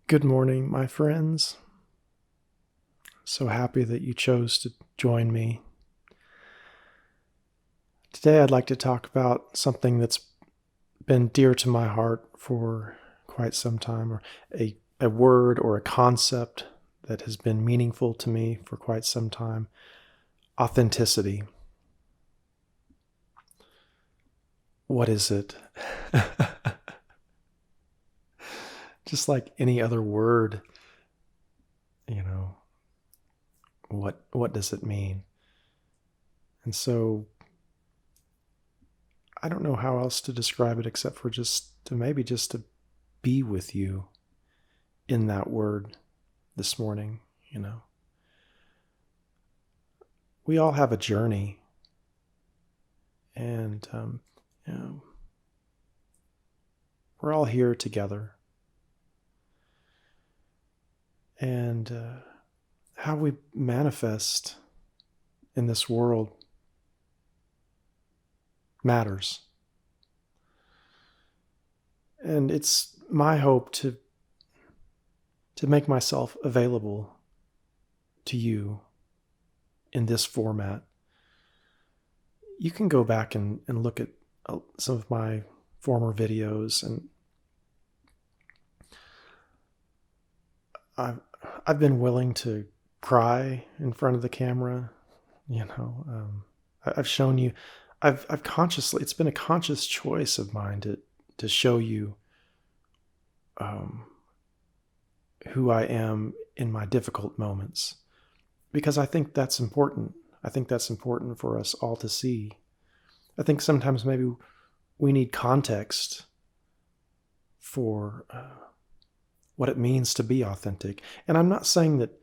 Good morning, my friends. So happy that you chose to join me. Today, I'd like to talk about something that's been dear to my heart for quite some time, or a word or a concept that has been meaningful to me for quite some time: authenticity. What is it? Just like any other word, you know, what does it mean? And so I don't know how else to describe it except for just to be with you in that word this morning. We all have a journey, and you know, we're all here together. And how we manifest in this world matters. And it's my hope to make myself available to you in this format. You can go back and look at some of my former videos, and I've been willing to cry in front of the camera. I've shown you. I've consciously. It's been a conscious choice of mine to show you um, who I am in my difficult moments, because I think that's important. I think that's important for us all to see. I think sometimes maybe we need context for what it means to be authentic. And I'm not saying that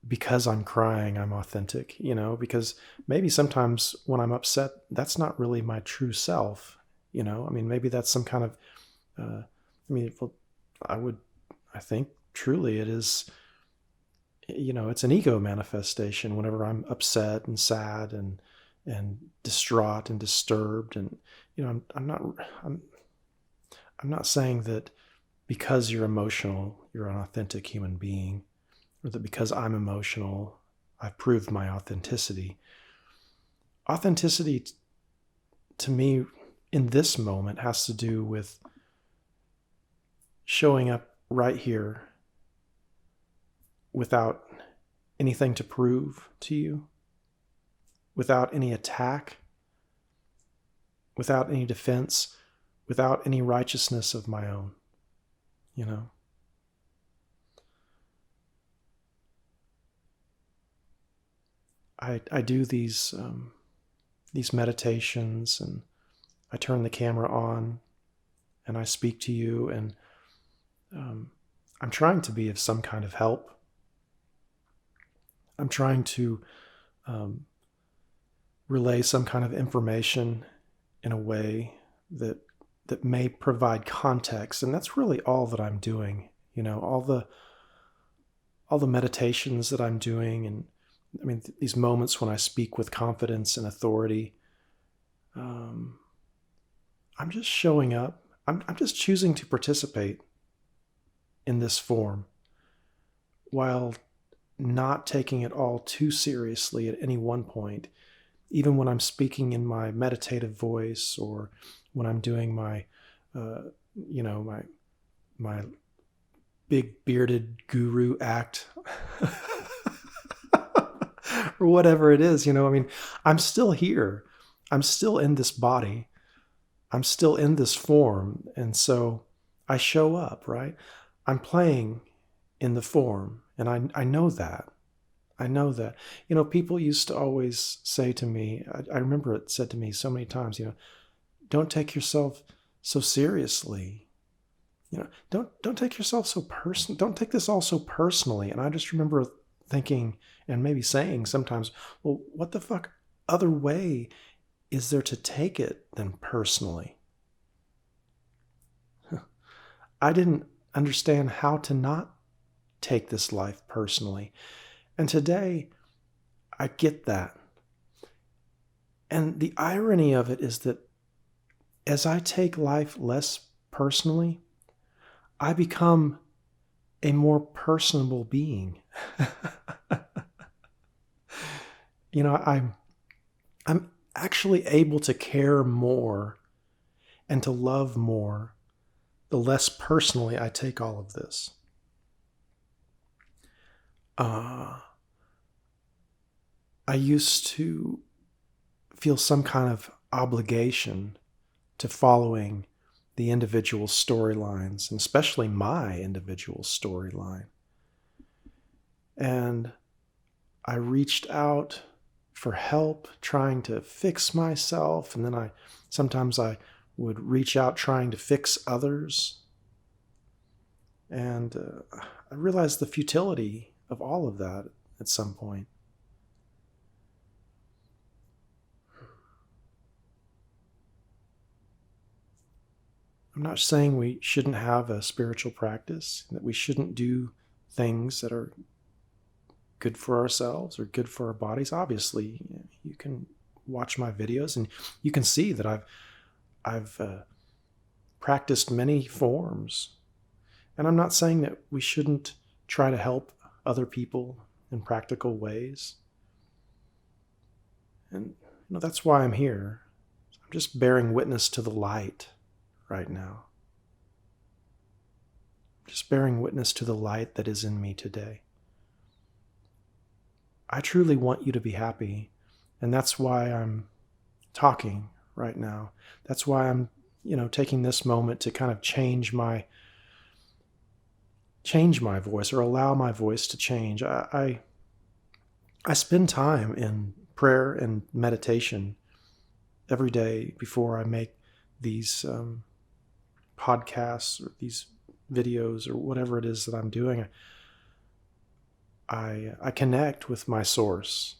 because I'm crying, I'm authentic, because maybe sometimes when I'm upset, that's not really my true self. Maybe that's some kind of, well, I think truly it is, it's an ego manifestation whenever I'm upset and sad and distraught and disturbed. And, I'm not saying that because you're emotional, you're an authentic human being, or that because I'm emotional, I've proved my authenticity. Authenticity to me in this moment has to do with showing up right here without anything to prove to you, without any attack, without any defense, without any righteousness of my own. I do these meditations, and I turn the camera on and I speak to you, and I'm trying to be of some kind of help. I'm trying to relay some kind of information in a way that may provide context, and that's really all that I'm doing. All the meditations that I'm doing, and these moments when I speak with confidence and authority. I'm just showing up. I'm just choosing to participate in this form while not taking it all too seriously at any one point, even when I'm speaking in my meditative voice, or when I'm doing my, my big bearded guru act, or whatever it is. I'm still here. I'm still in this body. I'm still in this form, and so I show up, right? I'm playing in the form, and I know that. I know that. People used to always say to me, I remember it said to me so many times, don't take yourself so seriously. Don't take yourself so personal. Don't take this all so personally. And I just remember thinking, and maybe saying sometimes, well, what the fuck other way is there to take it than personally? I didn't understand how to not take this life personally. And today, I get that. And the irony of it is that as I take life less personally, I become a more personable being. I'm actually able to care more and to love more the less personally I take all of this. I used to feel some kind of obligation to following the individual storylines, and especially my individual storyline. And I reached out for help trying to fix myself, and then sometimes I would reach out trying to fix others. And I realized the futility of all of that at some point. I'm not saying we shouldn't have a spiritual practice, that we shouldn't do things that are good for ourselves or good for our bodies. Obviously, you can watch my videos and you can see that I've practiced many forms. And I'm not saying that we shouldn't try to help other people in practical ways. And that's why I'm here. I'm just bearing witness to the light right now. Just bearing witness to the light that is in me today. I truly want you to be happy, and that's why I'm talking right now. That's why I'm, taking this moment to kind of change my voice, or allow my voice to change. I spend time in prayer and meditation every day before I make these podcasts or these videos or whatever it is that I'm doing. I connect with my source.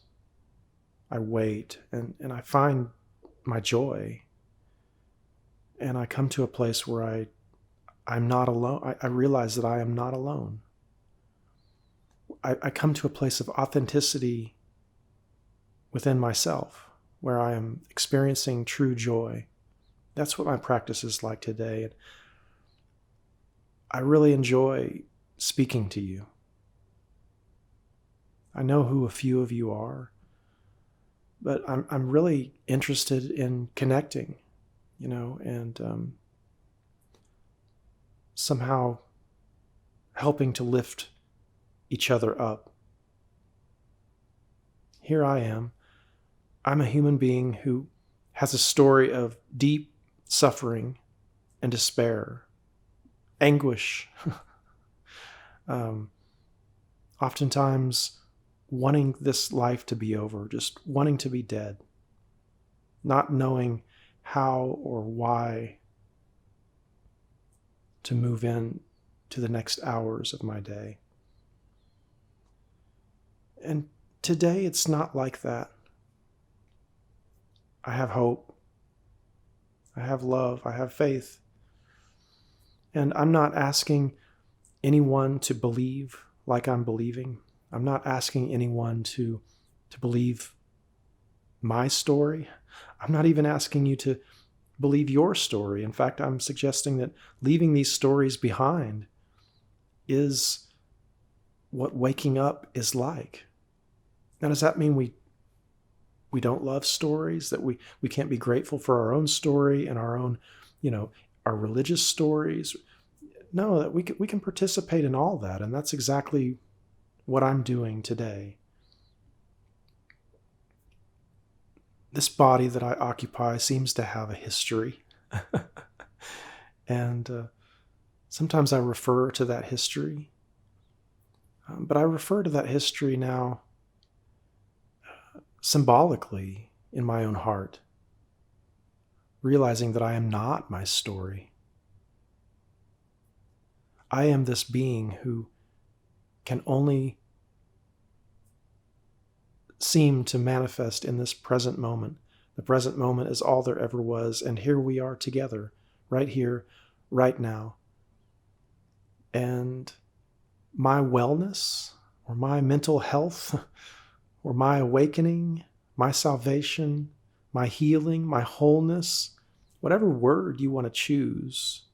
I wait and I find my joy. And I come to a place where I'm not alone. I realize that I am not alone. I come to a place of authenticity within myself, where I am experiencing true joy. That's what my practice is like today. And I really enjoy speaking to you. I know who a few of you are, but I'm really interested in connecting, and somehow helping to lift each other up. Here I am. I'm a human being who has a story of deep suffering and despair, anguish, oftentimes wanting this life to be over, just wanting to be dead, not knowing how or why to move in to the next hours of my day. And today it's not like that. I have hope. I have love. I have faith. And I'm not asking anyone to believe like I'm believing. I'm not asking anyone to believe my story. I'm not even asking you to believe your story. In fact, I'm suggesting that leaving these stories behind is what waking up is like. Now, does that mean we don't love stories, that we can't be grateful for our own story and our own, our religious stories? No, that we can participate in all that, and that's exactly what I'm doing today. This body that I occupy seems to have a history. And sometimes I refer to that history. But I refer to that history now symbolically in my own heart, realizing that I am not my story. I am this being who can only seem to manifest in this present moment. The present moment is all there ever was, and here we are together, right here, right now. And my wellness, or my mental health, or my awakening, my salvation, my healing, my wholeness, whatever word you want to choose,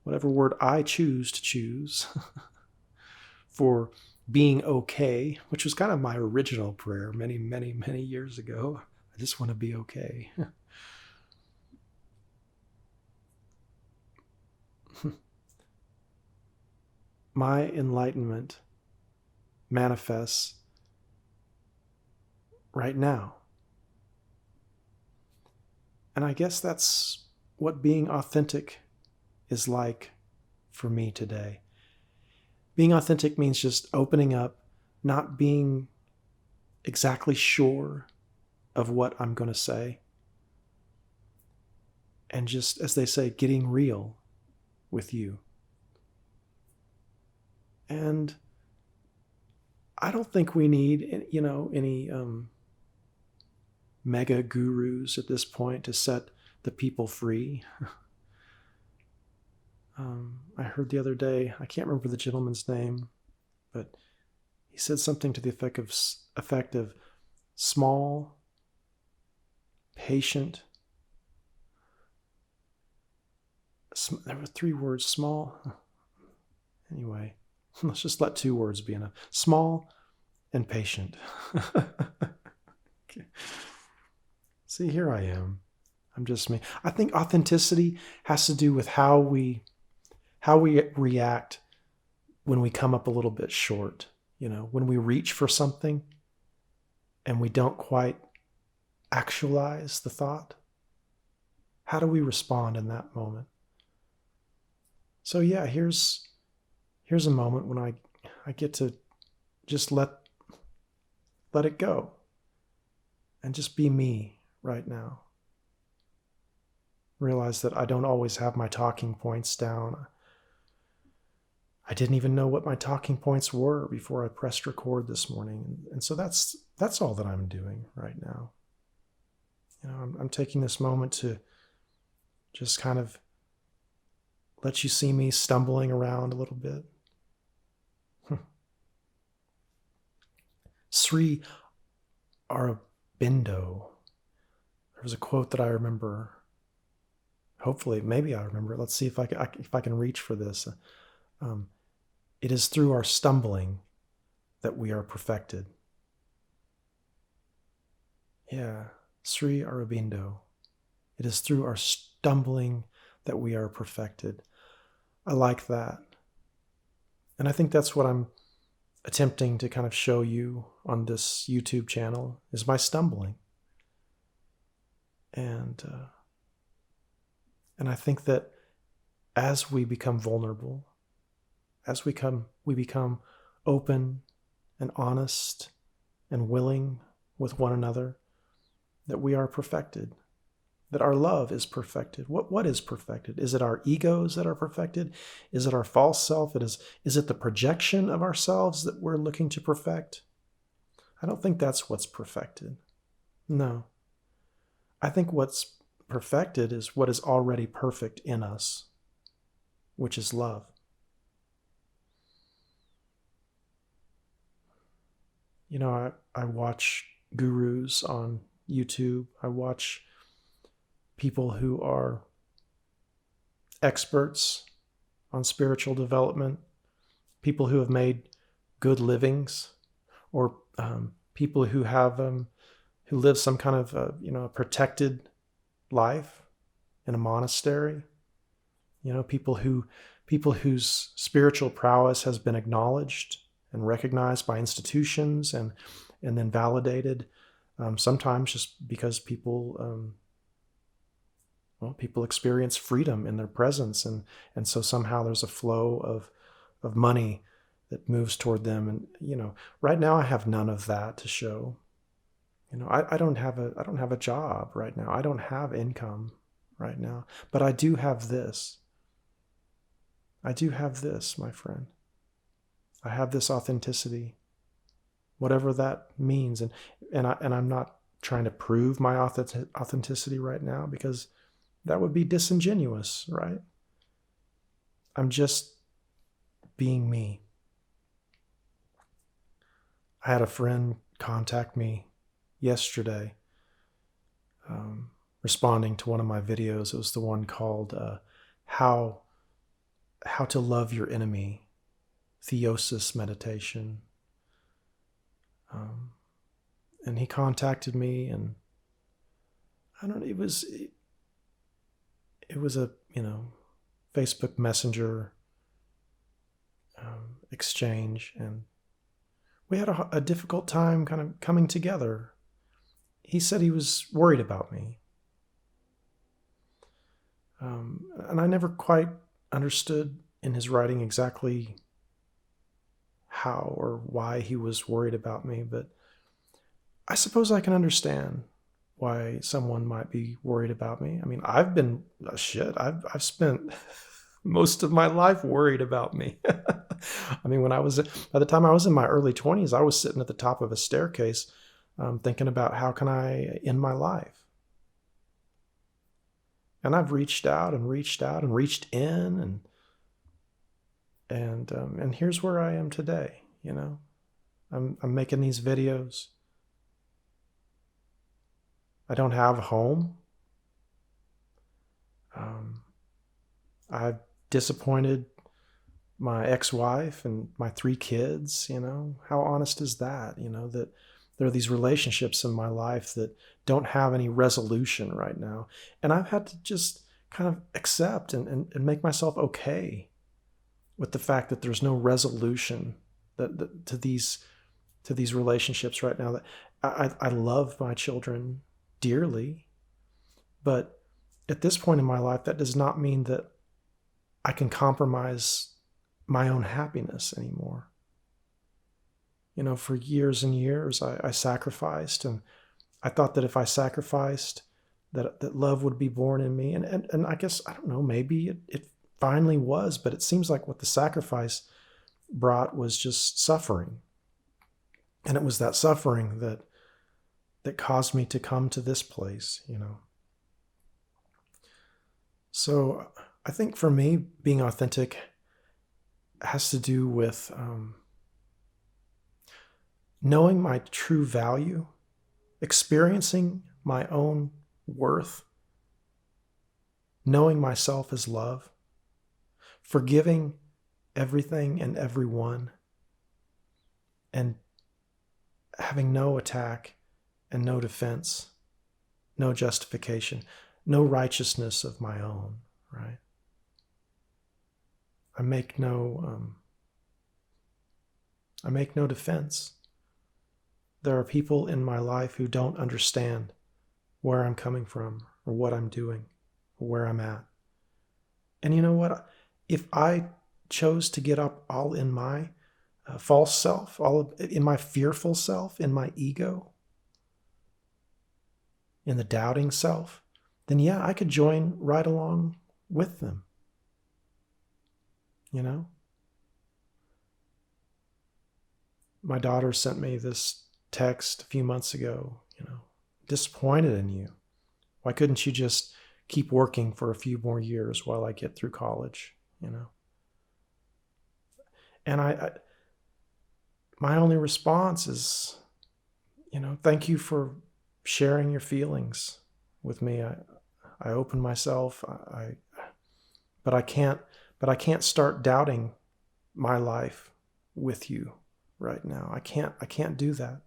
whatever word I choose to choose, for being okay, which was kind of my original prayer many, many, many years ago. I just want to be okay. My enlightenment manifests right now. And I guess that's what being authentic is like for me today. Being authentic means just opening up, not being exactly sure of what I'm going to say, and just, as they say, getting real with you. And I don't think we need, any mega gurus at this point to set the people free. I heard the other day, I can't remember the gentleman's name, but he said something to the effect of small, patient. There were 3 words, small. Anyway, let's just let 2 words be enough. Small and patient. Okay. See, here I am. I'm just me. I think authenticity has to do with how we react when we come up a little bit short. When we reach for something and we don't quite actualize the thought. How do we respond in that moment? So yeah, here's a moment when I get to just let it go and just be me right now. Realize that I don't always have my talking points down. I didn't even know what my talking points were before I pressed record this morning. And so that's all that I'm doing right now. I'm taking this moment to just kind of let you see me stumbling around a little bit. Sri Aurobindo. There was a quote that I remember. Hopefully, maybe I remember it. Let's see if I can reach for this. It is through our stumbling that we are perfected. Yeah, Sri Aurobindo. It is through our stumbling that we are perfected. I like that. And I think that's what I'm attempting to kind of show you on this YouTube channel, is my stumbling. And I think that as we become vulnerable, as we become open and honest and willing with one another, that we are perfected, that our love is perfected. What is perfected? Is it our egos that are perfected? Is it our false self? Is it the projection of ourselves that we're looking to perfect? I don't think that's what's perfected. No. I think what's perfected is what is already perfect in us, which is love. I watch gurus on YouTube. I watch people who are experts on spiritual development, people who have made good livings, or people who have who live some kind of protected life in a monastery. People whose spiritual prowess has been acknowledged and recognized by institutions and then validated. Sometimes just because people experience freedom in their presence, and so somehow there's a flow of money that moves toward them. And right now I have none of that to show. I don't have a job right now. I don't have income right now, but I do have this. I do have this, my friend. I have this authenticity, whatever that means. And I'm not trying to prove my authenticity right now, because that would be disingenuous, right? I'm just being me. I had a friend contact me yesterday, responding to one of my videos. It was the one called How to Love Your Enemy. theosis meditation. And he contacted me, and I don't know, it was a, Facebook Messenger exchange, and we had a difficult time kind of coming together. He said he was worried about me. And I never quite understood in his writing exactly how or why he was worried about me, but I suppose I can understand why someone might be worried about me. I mean, I've spent most of my life worried about me. I mean, by the time I was in my early 20s, I was sitting at the top of a staircase, thinking about how can I end my life. And I've reached out and reached out and reached in, and here's where I am today. I'm making these videos. I don't have a home. I've disappointed my ex-wife and my 3 kids. How honest is that? That there are these relationships in my life that don't have any resolution right now. And I've had to just kind of accept and make myself okay with the fact that there's no resolution to these relationships right now. That I love my children dearly, but at this point in my life, that does not mean that I can compromise my own happiness anymore. For years and years, I sacrificed, and I thought that if I sacrificed, that love would be born in me. And I guess, I don't know, maybe it finally was, but it seems like what the sacrifice brought was just suffering. And it was that suffering that caused me to come to this place. So I think for me, being authentic has to do with knowing my true value, experiencing my own worth, knowing myself as love, forgiving everything and everyone, and having no attack and no defense, no justification, no righteousness of my own, right? I make no defense. There are people in my life who don't understand where I'm coming from or what I'm doing or where I'm at. And you know what? If I chose to get up all in my false self, in my fearful self, in my ego, in the doubting self, then yeah, I could join right along with them. My daughter sent me this text a few months ago, disappointed in you. Why couldn't you just keep working for a few more years while I get through college, And my only response is, thank you for sharing your feelings with me. I open myself, but I can't start doubting my life with you right now. I can't do that.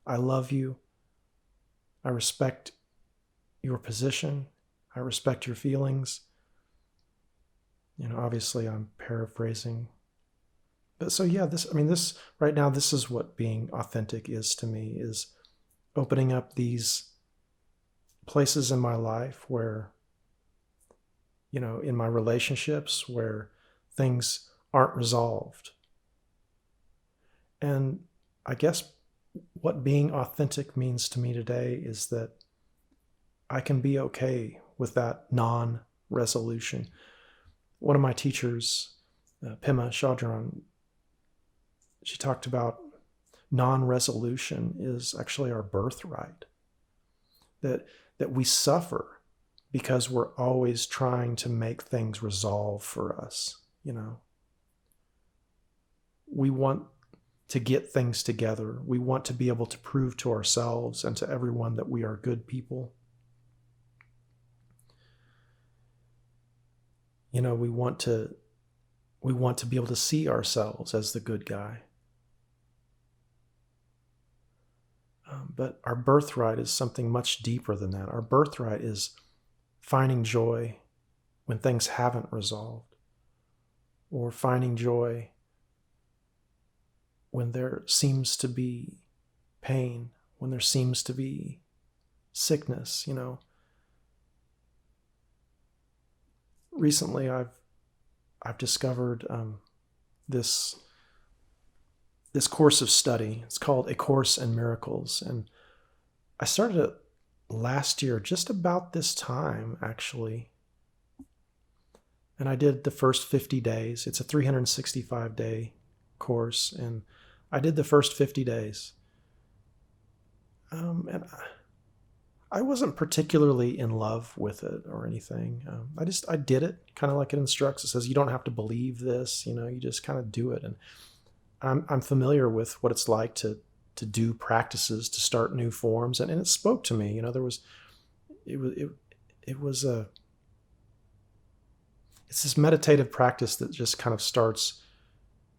I love you. I respect your position. I respect your feelings. Obviously I'm paraphrasing. But so yeah, this right now, this is what being authentic is to me, is opening up these places in my life where, in my relationships where things aren't resolved. And I guess what being authentic means to me today is that I can be okay with that non-resolution. One of my teachers, Pema Chodron, she talked about non-resolution is actually our birthright. That we suffer because we're always trying to make things resolve for us. We want to get things together. We want to be able to prove to ourselves and to everyone that we are good people. We We want to be able to see ourselves as the good guy. But our birthright is something much deeper than that. Our birthright is finding joy when things haven't resolved, or finding joy when there seems to be pain, when there seems to be sickness. Recently I've discovered this course of study. It's called A Course in Miracles, and I started it last year, just about this time, actually. And I did the first 50 days. It's a 365-day course, and I did the first 50 days. And I wasn't particularly in love with it or anything. I did it kind of like it instructs. It says you don't have to believe this, you just kind of do it. And I'm familiar with what it's like to do practices, to start new forms, and it spoke to me. It's this meditative practice that just kind of starts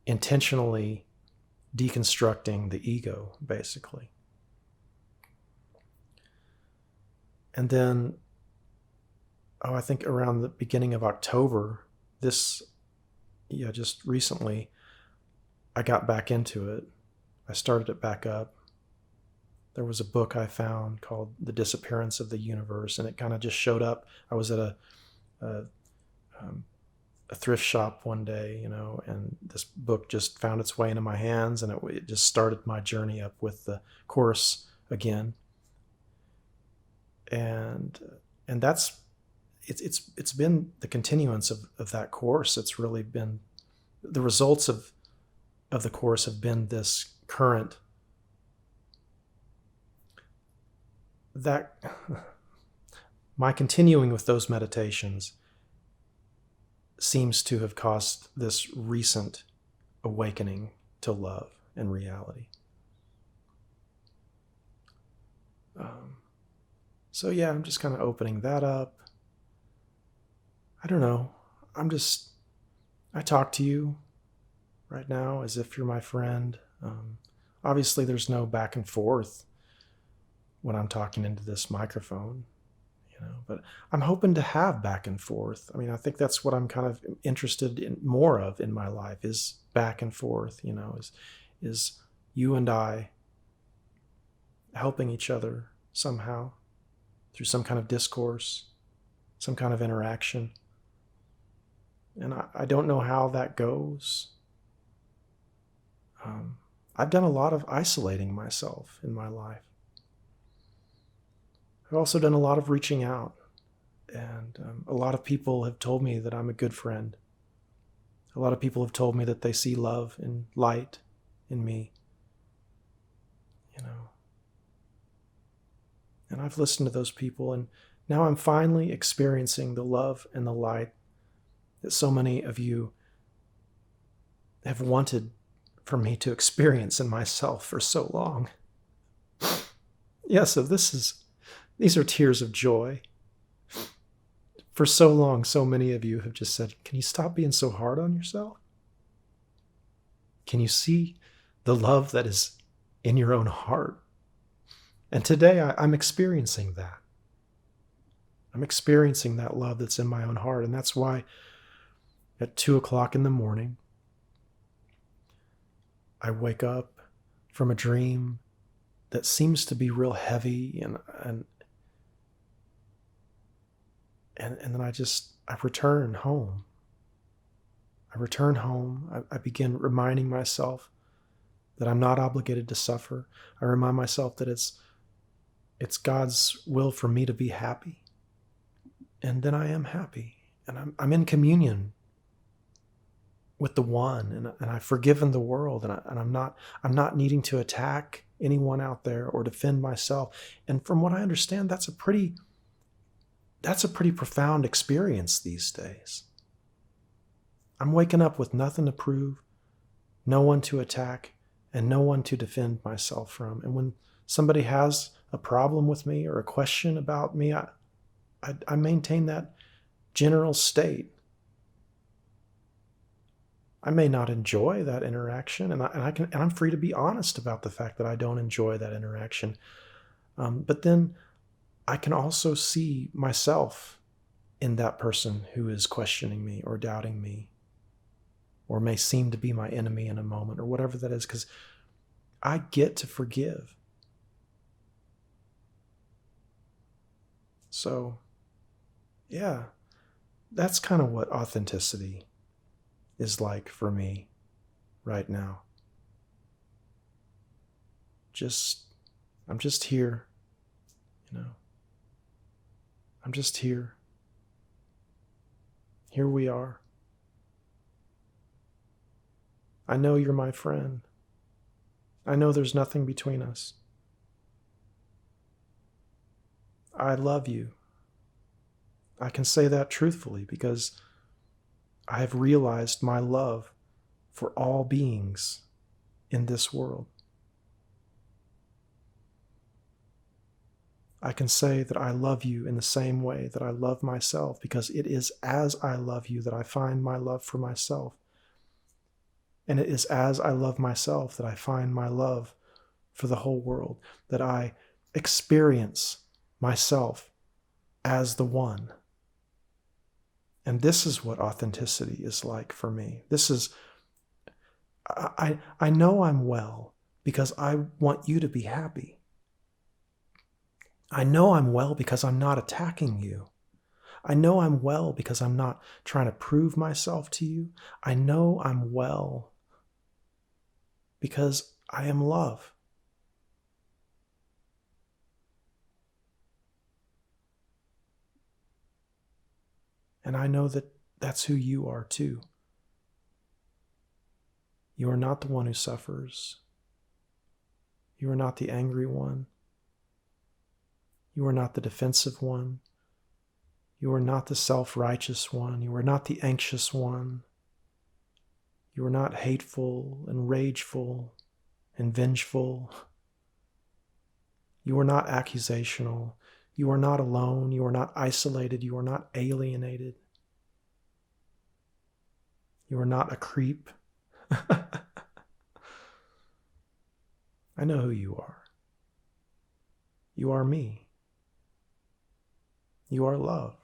intentionally deconstructing the ego, basically. And then, I think around the beginning of October, just recently, I got back into it. I started it back up. There was a book I found called The Disappearance of the Universe, and it kind of just showed up. I was at a thrift shop one day, and this book just found its way into my hands, and it just started my journey up with the Course again. And it's been the continuance of that course. It's really been the results of the course have been this current that my continuing with those meditations seems to have caused this recent awakening to love and reality. So yeah, I'm just kind of opening that up. I don't know. I talk to you right now as if you're my friend. Obviously, there's no back and forth when I'm talking into this microphone, but I'm hoping to have back and forth. I think that's what I'm kind of interested in more of in my life, is back and forth, is you and I helping each other somehow through some kind of discourse, some kind of interaction. And I don't know how that goes. I've done a lot of isolating myself in my life. I've also done a lot of reaching out, and a lot of people have told me that I'm a good friend. A lot of people have told me that they see love and light in me, And I've listened to those people, and now I'm finally experiencing the love and the light that so many of you have wanted for me to experience in myself for so long. Yeah, so these are tears of joy. For so long, so many of you have just said, can you stop being so hard on yourself? Can you see the love that is in your own heart? And today I'm experiencing that. I'm experiencing that love that's in my own heart. And that's why at 2:00 in the morning, I wake up from a dream that seems to be real heavy, and then I return home. I begin reminding myself that I'm not obligated to suffer. I remind myself that it's God's will for me to be happy. And then I am happy. And I'm in communion with the One, and I've forgiven the world, and I'm not needing to attack anyone out there or defend myself. And from what I understand, that's a pretty profound experience these days. I'm waking up with nothing to prove, no one to attack, and no one to defend myself from. And when somebody has a problem with me or a question about me, I maintain that general state. I may not enjoy that interaction, and I'm free to be honest about the fact that I don't enjoy that interaction. But then I can also see myself in that person who is questioning me or doubting me, or may seem to be my enemy in a moment, or whatever that is, because I get to forgive. So, yeah, that's kind of what authenticity is like for me right now. Just, I'm just here, you know, I'm just here. Here we are. I know you're my friend. I know there's nothing between us. I love you. I can say that truthfully because I have realized my love for all beings in this world. I can say that I love you in the same way that I love myself, because it is as I love you that I find my love for myself. And it is as I love myself that I find my love for the whole world, that I experience myself as the one. And this is what authenticity is like for me. I know I'm well because I want you to be happy. I know I'm well because I'm not attacking you. I know I'm well because I'm not trying to prove myself to you. I know I'm well because I am love. And I know that that's who you are too. You are not the one who suffers. You are not the angry one. You are not the defensive one. You are not the self-righteous one. You are not the anxious one. You are not hateful and rageful and vengeful. You are not accusational. You are not alone. You are not isolated. You are not alienated. You are not a creep. I know who you are. You are me. You are love.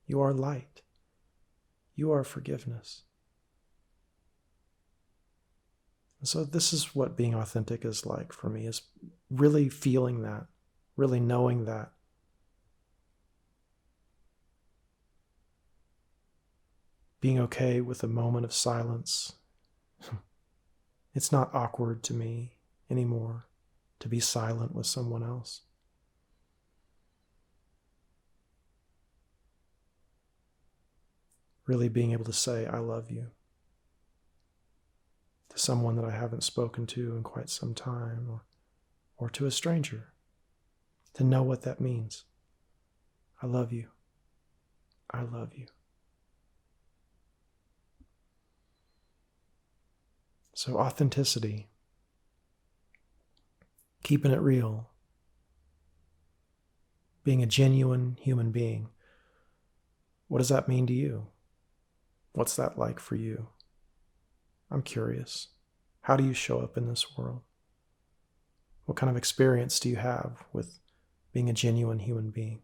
You are light. You are forgiveness. And so this is what being authentic is like for me, is really feeling that, really knowing that. Being okay with a moment of silence. It's not awkward to me anymore to be silent with someone else. Really being able to say, I love you, to someone that I haven't spoken to in quite some time, or to a stranger, to know what that means. I love you. I love you. So authenticity, keeping it real, being a genuine human being. What does that mean to you? What's that like for you? I'm curious. How do you show up in this world? What kind of experience do you have with being a genuine human being?